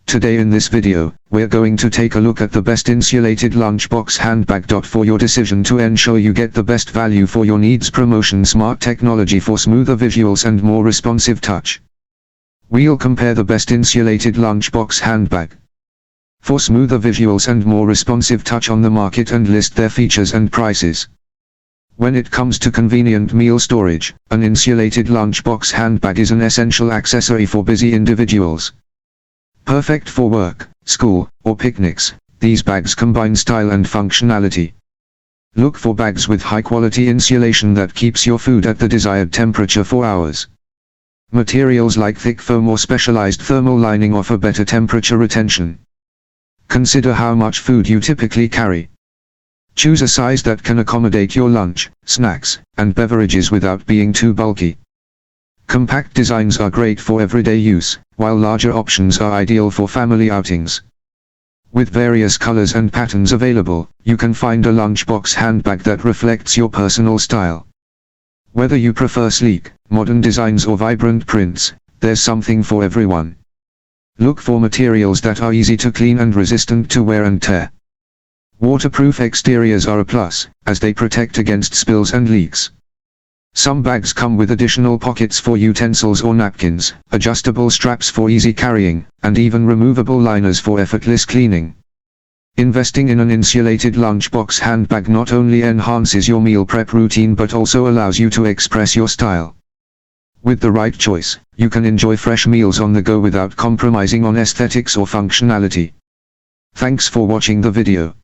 Today in this video, we're going to take a look at the best insulated lunchbox handbag. For your decision to ensure you get the best value for your needs. Promotion: smart technology for smoother visuals and more responsive touch. We'll compare the best insulated lunchbox handbag for smoother visuals and more responsive touch on the market and list their features and prices. When it comes to convenient meal storage, an insulated lunchbox handbag is an essential accessory for busy individuals. Perfect for work, school, or picnics, these bags combine style and functionality. Look for bags with high-quality insulation that keeps your food at the desired temperature for hours. Materials like thick foam or specialized thermal lining offer better temperature retention. Consider how much food you typically carry. Choose a size that can accommodate your lunch, snacks, and beverages without being too bulky. Compact designs are great for everyday use, while larger options are ideal for family outings. With various colors and patterns available, you can find a lunchbox handbag that reflects your personal style. Whether you prefer sleek, modern designs or vibrant prints, there's something for everyone. Look for materials that are easy to clean and resistant to wear and tear. Waterproof exteriors are a plus, as they protect against spills and leaks. Some bags come with additional pockets for utensils or napkins, adjustable straps for easy carrying, and even removable liners for effortless cleaning. Investing in an insulated lunchbox handbag not only enhances your meal prep routine but also allows you to express your style. With the right choice, you can enjoy fresh meals on the go without compromising on aesthetics or functionality. Thanks for watching the video.